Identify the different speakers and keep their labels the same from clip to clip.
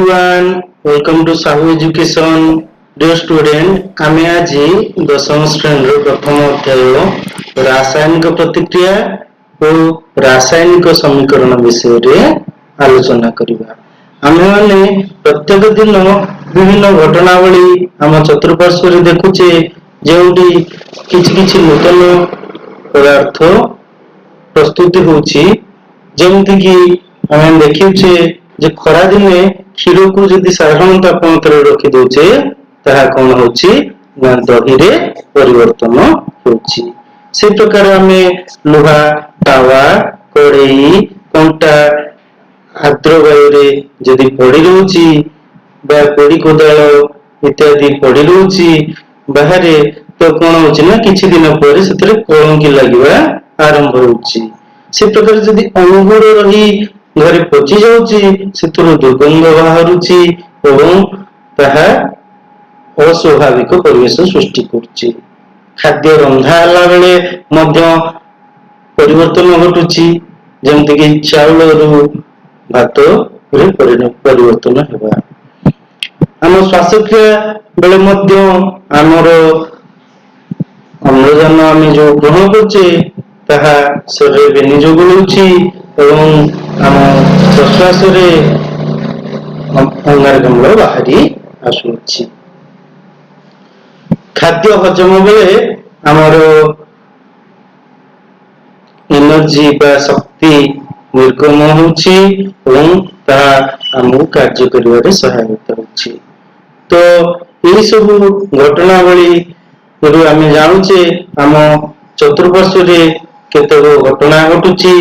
Speaker 1: everyone, welcome to Sahu Education. Dear student, ଆମେ ଆଜି ଦଶମ ଶ୍ରେଣୀର ପ୍ରଥମ ଅଧ୍ୟାୟ ରାସାୟନିକ ପ୍ରତିକ୍ରିୟା ଓ ରାସାୟନିକ ସମୀକରଣ ବିଷୟରେ ଆଲୋଚନା କରିବା। ଆମେମାନେ ପ୍ରତ୍ୟେକ ଦିନ ବିଭିନ୍ନ ଘଟଣାବଳୀ ଆମ ଚତୁଃପାର୍ଶ୍ୱରେ ଦେଖୁଛେ, ଯେଉଁଠି କିଛି ନୂତନ ପଦାର୍ଥ ପ୍ରସ୍ତୁତି ହେଉଛି। ଯେମିତିକି ଆମେ ଦେଖୁଛେ ଯେ ଖରା ଦିନେ କ୍ଷୀରକୁ ଯଦି ସାଧାରଣ ତାପମାତ୍ରାରେ ରଖି ଦଉଛେ, ତାହା କଣ ହଉଛି ନା ଦହିରେ ପରିବର୍ତ୍ତନ ହେଉଛି। ସେ ପ୍ରକାର ଆମେ ଲୁହା, ତାୱା, କଡ଼େଇ, କଣ୍ଟା ଆର୍ଦ୍ର ବାୟୁରେ ଯଦି ପଡି ରହୁଛି ବା କୋଡ଼ି କୋଦାଳ ଇତ୍ୟାଦି ପଡି ରହୁଛି ବାହାରେ, ତ କଣ ହଉଛି ନା କିଛି ଦିନ ପରେ ସେଥିରେ କଳଙ୍କି ଲାଗିବା ଆରମ୍ଭ ହେଉଛି। ସେ ପ୍ରକାର ଯଦି ଅଙ୍ଗୁର ରହି ଘରେ ପଚି ଯାଉଛି, ସେଥିରୁ ଦୁର୍ଗନ୍ଧ ବାହାରୁଛି ଏବଂ ତାହା ଅସ୍ୱାଭାବିକ ପରିବେଶ ସୃଷ୍ଟି କରୁଛି। ଖାଦ୍ୟ ରନ୍ଧା ହେଲା ବେଳେ ମଧ୍ୟ ପରିବର୍ତ୍ତନ ଘଟୁଛି, ଯେମିତିକି ଚାଉଳରୁ ଭାତରେ ପରିବର୍ତ୍ତନ ହେବା। ଆମ ଶ୍ୱାସକ୍ରିୟା ବେଳେ ମଧ୍ୟ ଆମର ଅମ୍ଳଜାନ ଆମେ ଯୋଉ ଗ୍ରହଣ କରୁଛେ, ତାହା ଶରୀରରେ ବିନିଯୋଗ ହେଉଛି ଏବଂ ଆମ ପ୍ରଶ୍ୱାସରେ ଅଙ୍ଗାରକାମ୍ଳ ବାହାରି ଆସୁଅଛି। ଖାଦ୍ୟ ହଜମ ବେଳେ ଆମର ଏନର୍ଜି ବା ଶକ୍ତି ନିର୍ଗମ ହେଉଛି ଏବଂ ତାହା ଆମକୁ କାର୍ଯ୍ୟ କରିବାରେ ସହାୟତା ହେଉଛି। ତ ଏହି ସବୁ ଘଟଣାବଳୀ ଆମେ ଜାଣୁଛେ ଆମ ଚତୁଃପାର୍ଶ୍ୱରେ କେତେକ ଘଟଣା ଘଟୁଛି,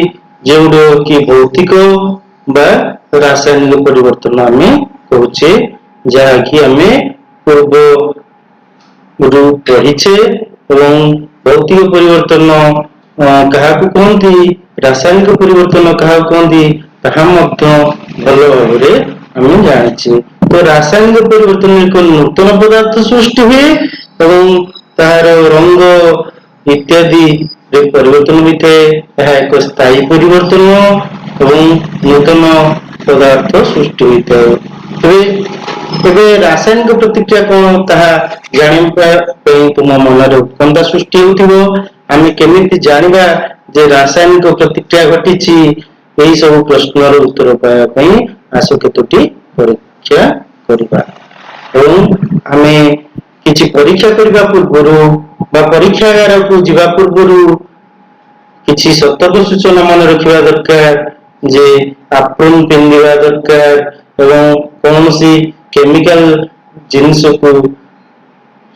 Speaker 1: ଯେଉଁଟା କି ଭୌତିକ ବା ରାସାୟନିକ ପରିବର୍ତ୍ତନ ଆମେ କହୁଛେ, ଯାହାକି ଆମେ ପୂର୍ବରୁ ପଢିଛେ। ଏବଂ ଭୌତିକ ପରିବର୍ତ୍ତନ କାହାକୁ କୁହନ୍ତି, ରାସାୟନିକ ପରିବର୍ତ୍ତନ କାହାକୁ କୁହନ୍ତି, ତାହା ମଧ୍ୟ ଭଲ ଭାବରେ ଆମେ ଜାଣିଛେ। ତ ରାସାୟନିକ ପରିବର୍ତ୍ତନ ଏକ ନୂତନ ପଦାର୍ଥ ସୃଷ୍ଟି ହୁଏ ଏବଂ ତାହାର ରଙ୍ଗ ଇତ୍ୟାଦି ପରିବର୍ତ୍ତନ ହୋଇଥାଏ। ଏହା ଏକ ସ୍ଥାୟୀ ପରିବର୍ତ୍ତନ ଏବଂ ନୂତନ ପଦାର୍ଥ ସୃଷ୍ଟି ହୋଇଥାଏ। ତେବେ ରାସାୟନିକ ପ୍ରତିକ୍ରିୟା କଣ, ତାହା ଜାଣିବା ପାଇଁ ତୁମ ମନରେ ଉତ୍କଣ୍ଠା ସୃଷ୍ଟି ହେଉଥିବ। ଆମେ କେମିତି ଜାଣିବା ଯେ ରାସାୟନିକ ପ୍ରତିକ୍ରିୟା ଘଟିଛି? ଏହି ସବୁ ପ୍ରଶ୍ନର ଉତ୍ତର ପାଇବା ପାଇଁ ଆସ କେତୋଟି ପରୀକ୍ଷା କରିବା। ଏବଂ ଆମେ କିଛି ପରୀକ୍ଷା କରିବା ପୂର୍ବରୁ ବା ପରୀକ୍ଷାଗାରକୁ ଯିବା ପୂର୍ବରୁ କିଛି ସତର୍କ ସୂଚନା ମନେ ରଖିବା ଦରକାର, ଯେ ଆପ୍ରୋନ୍ ପିନ୍ଧିବା ଦରକାର ଏବଂ କୌଣସି କେମିକାଲ ଜିନିଷକୁ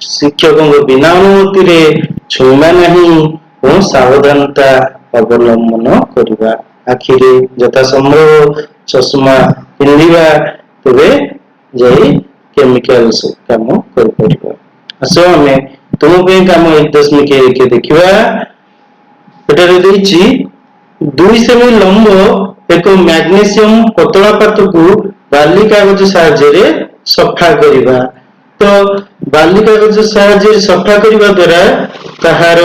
Speaker 1: ଶିକ୍ଷକଙ୍କ ବିନା ଅନୁମତିରେ ଛୁଇଁବା ନାହିଁ ଏବଂ ସାବଧାନତା ଅବଲମ୍ବନ କରିବା। ଆଖିରେ ଯଥାସମ୍ଭବ ଚଷମା ପିନ୍ଧିବା, ତେବେ ଯାଇ କେମିକାଲ କାମ କରିପାରିବା। ଆସ ଆମେ ତୁମ ପାଇଁ କାମ 1.1 ଦେଖିବା। ଏଠାରେ ଦେଇଛି 2 ସେମି ଲମ୍ବ ଏକ ମ୍ୟାଗ୍ନେସିୟମ ପତଳା ପାତକୁ ବାଲି କାଗଜ ସାହାଯ୍ୟରେ ସଫା କରିବା। ତ ବାଲି କାଗଜ ସାହାଯ୍ୟରେ ସଫା କରିବା ଦ୍ୱାରା ତାହାର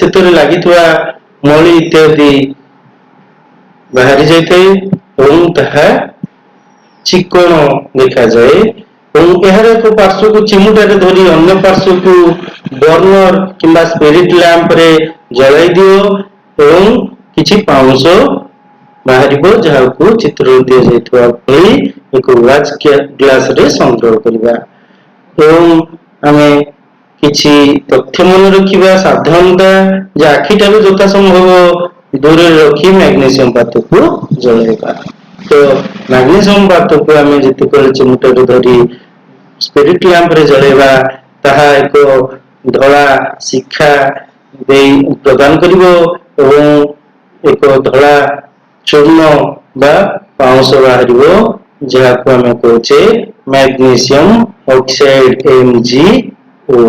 Speaker 1: ସେଥିରେ ଲାଗିଥିବା ମଳି ଇତ୍ୟାଦି ବାହାରି ଯାଇଥାଏ ଏବଂ ତାହା ଚିକ୍କଣ ଦେଖାଯାଏ। ଏବଂ ଏହାର ଏକ ପାର୍ଶ୍ୱକୁ ଚିମୁଟାରେ ଧରି ଅନ୍ୟ ପାର୍ଶ୍ୱକୁ ବର୍ଣ୍ଣର କିମ୍ବା ସ୍ପିରିଟ ଲ୍ୟାମ୍ପରେ ଜଳାଇ ଦିଅ ଏବଂ କିଛି ପାଉଁଶ ବାହାରିବ, ଯାହାକୁ ଚିତ୍ରରେ ଦିଆଯାଇଥିବା ଭଳି ଏକ ୱାଚ୍ ଗ୍ଲାସରେ ସଂଗ୍ରହ କରିବା। ଏବଂ ଆମେ କିଛି ତଥ୍ୟ ମନେ ରଖିବା। ସାବଧାନତା ଯେ ଆଖିଠାରୁ ଯଥାସମ୍ଭବ ଦୂରରେ ରଖି ମ୍ୟାଗ୍ନେସିୟମ ପାତକୁ ଜଳାଇବା। ତ ମ୍ୟାଗ୍ନେସିୟମ ପାତକୁ ଆମେ ଯେତେବେଳେ ଚିମୁଟାରେ ଧରି ସ୍ପିରିଟ ଲ୍ୟାମ୍ପରେ ଜଳାଇବା, ତାହା ଏକ ଧଳା ଶିଖା ଦେଇ ପ୍ରଦାନ କରିବ ଏବଂ ଏକ ଧଳା ଚୂର୍ଣ୍ଣ ବା ପାଉଁଶ ବାହାରିବ, ଯାହାକୁ ଆମେ କହୁଛେ ମ୍ୟାଗ୍ନେସିୟମ ଅକ୍ସାଇଡ MgO।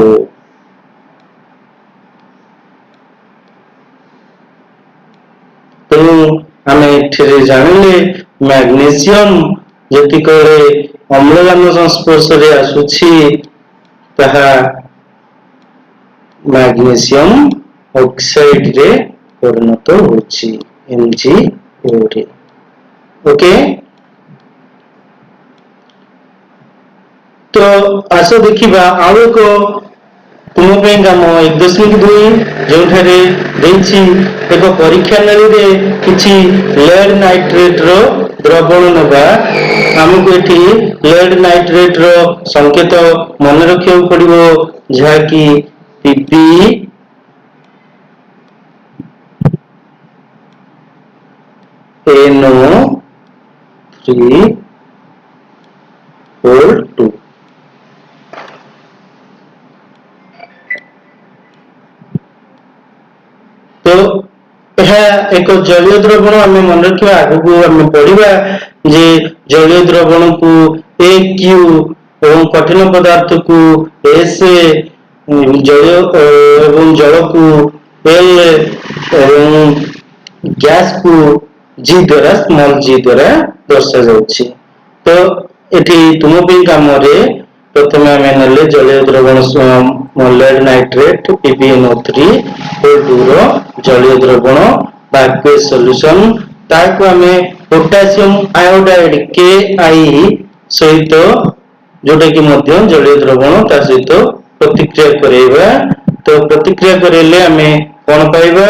Speaker 1: ତେଣୁ ଆମେ ଏଠାରେ ଜାଣିଲେ ମ୍ୟାଗ୍ନେସିୟମ ଯେତିକରେ ଅମ୍ଳଜାନ ସଂସ୍ପର୍ଶରେ ଆସୁଛି, ତାହା ମ୍ୟାଗ୍ନେସିୟମ ଅକ୍ସାଇଡରେ ପରିଣତ ହେଉଛି MgO ରେ। ଓକେ, तो आस देखा आउ एक तुम कम 1.2 जो एक परीक्षा नली किसी लेड नाइट्रेट रो द्रवण नवा आमको ये लेड नाइट्रेट रो संकेत मन रखा पड़ो जहाँकि पीपी NO3 तो यह एक जलीय द्रवण आम मन रखा आगू आम पढ़ा जे जलीय द्रवण को AQ और कठिन पदार्थ को SA जलीय एवं जल को L और गैस को G द्वारा स्मॉल G द्वारा दर्शा जाउछि। तो एठी तुम काम प्रथम आम ना जलीय द्रवण लेड नाइट्रेट PbNO3 जलीय द्रवण aqueous सॉल्यूशन ताको आम पोटेशियम आयोडाइड KI सहित जोटा कि जलीय द्रवण ता सहित प्रतिक्रिया करेबा। तो प्रतिक्रिया करेले आम कौन पाइबा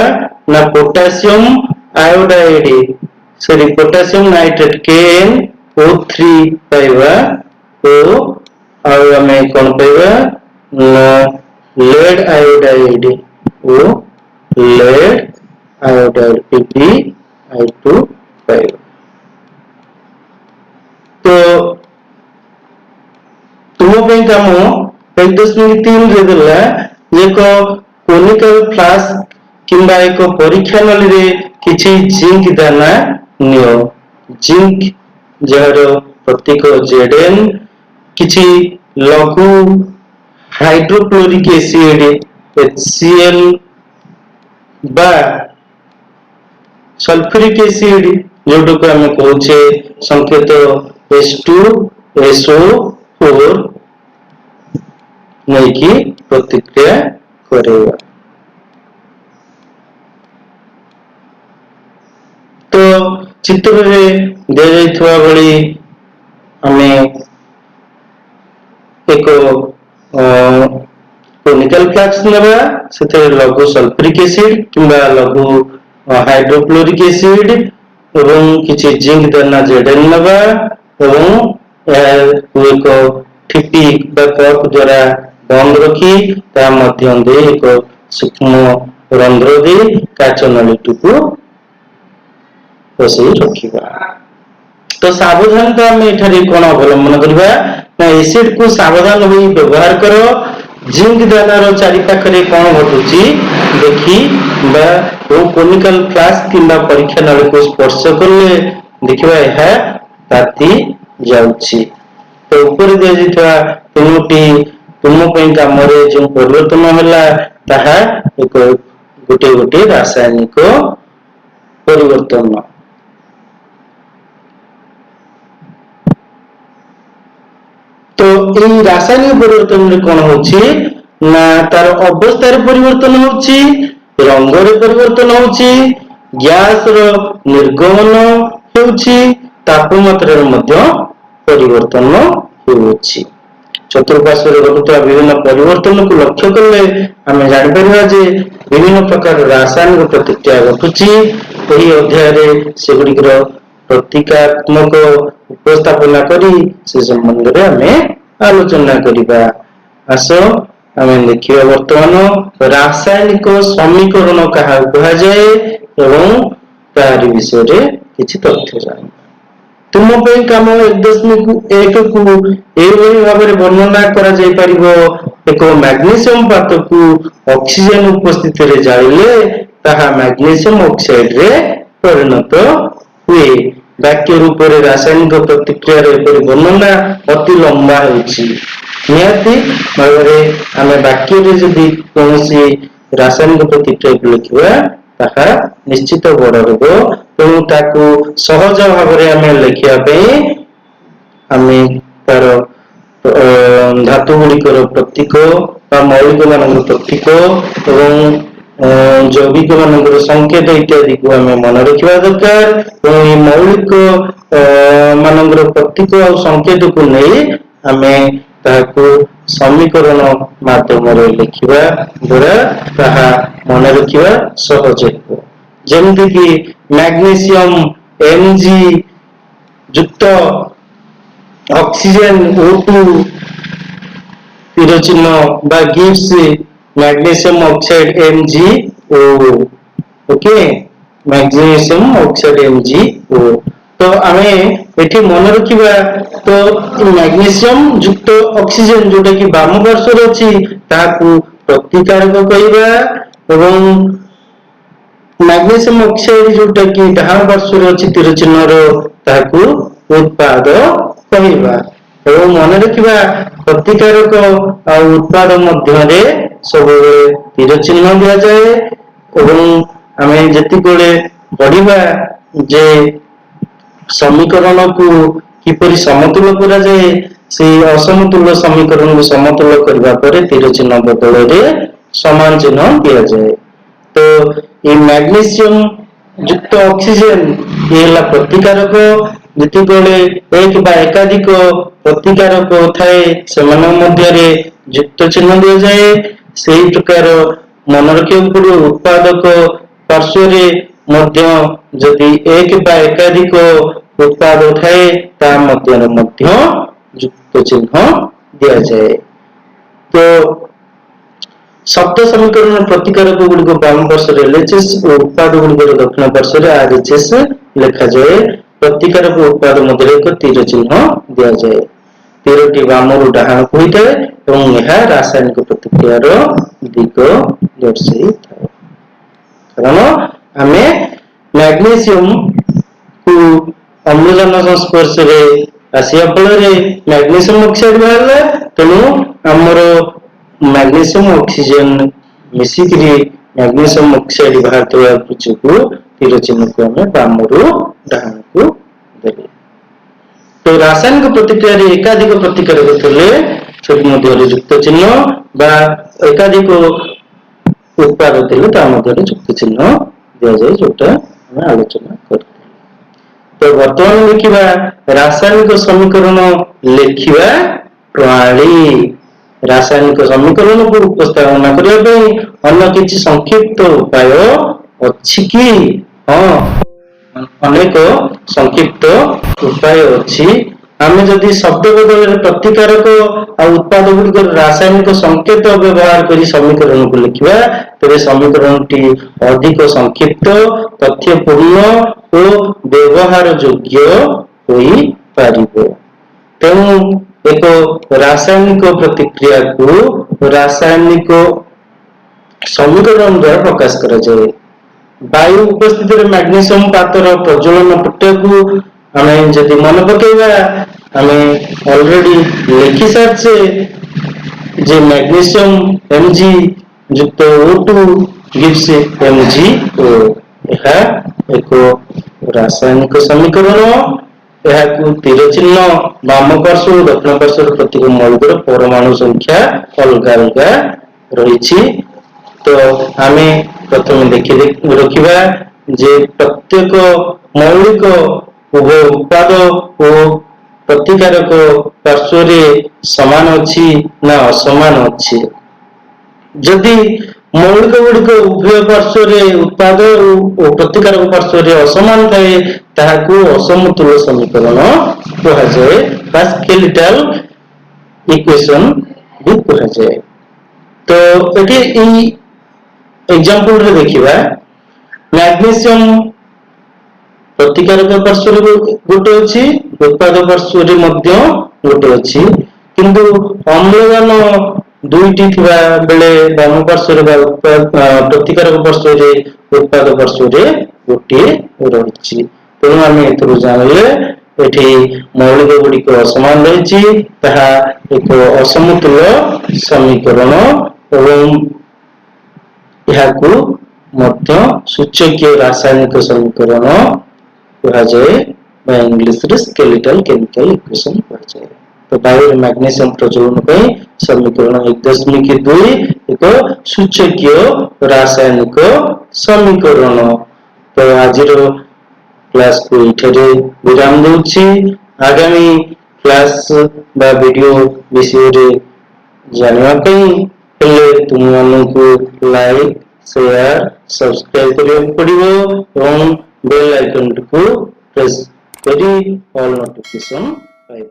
Speaker 1: ना potassium iodide sorry potassium nitrate KnO3 पाइबा। तो आउ आम कौन पाइबा लेड आयोडाइड ओ लेड आयोडाइड PbI2 पाइबा। तो तुम कम 1.3 रे देला एक कोनिकल फ्लास्क किंबा एक परीक्षा नली रे किछि जिंक दाना नियो। जिंक जार प्रतीक Zn किछि लघु हाइड्रोक्लोरिक एसिड HCl बा सल्फ्यूरिक एसिड जोटा को आम कहूचे संकेत H2SO4 नहीं कि प्रतिक्रिया करेगा। तो चित्र में दे जाइथवा बड़ी हमें एक कोनिकल फ्लास्क नबा से लघु सल्फ्यूरिक एसिड किंबा लघु हाइड्रोक्लोरिक एसिड एवं किछि जिंक दाना Zn नबा एवं एक ठिपी बा कप द्वारा बंद रखी ता मध्यम दे एक सूक्ष्म रंध्र दे काच नलीटी को बसई रखिबा। तो सावधानता आम एठारे कोन अवलंबन करबा ना एसिड को सावधान होई व्यवहार करो। जिंक दानार चारि पाखरे कोन घटुची देखी बा ओ कोनिकल फ्लास्क किंबा परीक्षा नली को स्पर्श करले देखिबा है ताती जाउची। तो ऊपर दे जितवा तुमटी तुम काम जो परिवर्तन है ताहा एक गोटे गोटे रासायनिक परिवर्तन। तो ये रासायनिक परिवर्तन कौन होची ना तार अवस्थार परिवर्तन होची, रंगर परिवर्तन होची, गैस रो निर्गमन होची, तापमात्रा मध्य परिवर्तन होची। चतुर्पार्श्व घटुवा विभिन्न परिवर्तन को लक्ष्य कले आम जापर जे विभिन्न प्रकार रासायनिक प्रतिक्रिया घटुची। यही अध्याय से गुड़िकर प्रतीकात्मक उपस्थापना करी से संबंध में आम आलोचना करिबा। आसो आम देखिबा वर्तमान रासायनिक समीकरण कहा कहा जाए एवं तार विषय रे किछि तथ्य जान। तुम कम 1.1 को एवं भाव में वर्णना करा जाय परिबो। एक मैग्नीशियम पात को ऑक्सीजन उपस्थित रे जाइले ताहा मैग्नीशियम ऑक्साइड रे परिणत हुए। वाक्य रूप में रासायनिक प्रतिक्रिया रे वर्णना अति लंबा होछि। नियति भाव में आम वाक्य रे जदि कोनोसी रासायनिक प्रतिक्रिया को लिखिबा ताहा निश्चित बड़ होबो। तेणु ताकू सहज भाव में आम लिखा आम तार धातु गुड़िकर प्रतीक मौलिक मान प्रतीक एवं जैविक मान संकेत इत्यादि को आम मन रखा दरकार। मौलिक मान प्रतीक और संकेत को नहीं आम ତାହାକୁ ସମୀକରଣ ମାଧ୍ୟମରେ ଲେଖିବା ଦ୍ୱାରା ତାହା ମନେ ରଖିବା ସହଜ ହେବ। ଯେମିତି କି ମ୍ୟାଗ୍ନେସିୟମ Mg ଯୁକ୍ତ ଅକ୍ସିଜେନ O2 তীর চিহ্ন বা gives magnesium oxide MgO। Okay, magnesium oxide MgO। तो आमे एठी मन रखिबा तो मैग्नीशियम युक्त ऑक्सीजन जोटा कि वाम पार्श्व रे अछि ताकू प्रतिकारक कहिबा एवं मैग्नीशियम ऑक्साइड जोटा कि डाहाण पार्श्व रे अछि तीर चिन्ह रो ताकू उत्पाद कहिबा। एवं मन रखिबा प्रतिकारक आ उत्पाद मध्य रे सब तीर चिन्ह दिया जाए एवं आमे जति कोले पढिबा जे समीकरण को किपरि समतुल्य करा जाए से असमतुल्य समीकरण को समतुल्य करबा परे तीर चिन्ह बदल रे समान चिन्ह दिया जाए। तो ये मैग्नीशियम युक्त ऑक्सीजन ये ला प्रतिकारक जति कोले एक बा एकाधिक प्रतिकारक थाए सेमान मध्य रे युक्त चिन्ह दिया जाए। सेही प्रकार मन रखिବାକୁ पड़िବ उत्पादक पार्श्व रे मध्य जदि एक बा एकाधिक उत्पाद थाए ता मध्य युक्त चिन्ह दिया जाए। तो शब्द समीकरण प्रतिकारक गुड़ी को वाम पार्श्व रे LHS और उत्पाद गुड़ी को दक्षिण पार्श्व रे RHS लिखा जाए। प्रतिकारक उत्पाद मध्य एक तीर चिन्ह दिया जाए। तीरटी वाम रु डाहाण को होता है एवं यह रासायनिक प्रतिक्रिया रो दिग दर्शाई थाए। कारण आमे मैग्नीशियम को अम्लजान संस्पर्श रे आसिया फल रे मैग्नीशियम ऑक्साइड बाहरला तेणु हमर मैग्नीशियम ऑक्सीजन मिसिकरी मैग्नीशियम ऑक्साइड बाहर तोया पुचको तीर चिन्ह को हमें वाम रु डाहाण को देले। तो रासायनिक प्रतिक्रिया रे एकाधिक प्रतिकारक थले छवि मध्य युक्त चिन्ह बा एकाधिक उत्पाद थले ता मध्य युक्त चिन्ह दिया जाए जोटा हम आलोचना करते। तो वर्तमान लिखिबा रासायनिक समीकरण लिखिबा प्रणाली। रासायनिक समीकरण को उपस्थापन करबा पई अन्य किछि संक्षिप्त उपाय अछि कि? हां, अनेक संक्षिप्त उपाय अछि। आमे जदि शब्द बदल रे प्रतिकारक आ उत्पाद गुडी रासायनिक संकेत व्यवहार करी समीकरण को लिखिबा तबे समीकरण टी अधिक संक्षिप्त तथ्यपूर्ण और व्यवहार योग्य होई पारिबो। तेणु एक रासायनिक प्रतिक्रिया को रासायनिक समीकरण द्वारा प्रकाश करा जाए। वायु उपस्थिति रे मैग्नीशियम पातर प्रज्वलन प्रक्रिया को हमें जदि मन पकेबा हमें ऑलरेडी लिखि सारछे जे मैग्नीशियम Mg युक्त O2 gives MgO। यह एक रासायनिक समीकरण। यह को तीर चिन्ह वाम पार्श्व दक्षिण पार्श्व प्रत्येक मौलिक परमाणु संख्या अलग अलग रही। तो आमे प्रथम देखि रखिबा जे प्रत्येक मौलिक उभय उत्पाद और प्रतिकारक पार्श्व रे समान अछि ना असमान अछि। जदि मौलिक गुड़िक उभय पार्श्व रे उत्पाद और प्रतिकारक पार्श्व रे असमान थाए ताहाको असमतुल्य समीकरण कहा जाए बा स्केलेटल इक्वेशन भी कहा जाए। तो एठी ई एग्जांपल रे देखिबा मैग्नीशियम प्रतिकारक पार्श्व रे गोटे अछि उत्पाद पार्श्व रे मध्य गोटे अछि किंतु अम्लजान दुईटी थिबा बेले वाम पार्श्व रे प्रतिकारक पार्श्व रे उत्पाद पार्श्व रे गोटे रहिछि। तेणु आमे एतरु जानले एठी मौलिक गुडी को असमान रहिछि ताहा एक असमतुल्य समीकरण एवं यहाकू मध्य सूचकीय रासायनिक समीकरण कहा जाए बा इंग्लिश रे स्केलेटल केमिकल इक्वेशन कहा जाए। तो वायु मैग्नीशियम प्रज्वलन पई समीकरण 1.2 एक सूचकीय रासायनिक समीकरण। तो आज क्लास को इठरे विराम देउछि। आगामी फ्लैश बा वीडियो विषय जानवा हेले तुम मानू लाइक शेयर सब्सक्राइब करने पड़ो और बेल आइकन को प्रेस करी ऑल नोटिफिकेशन पाई।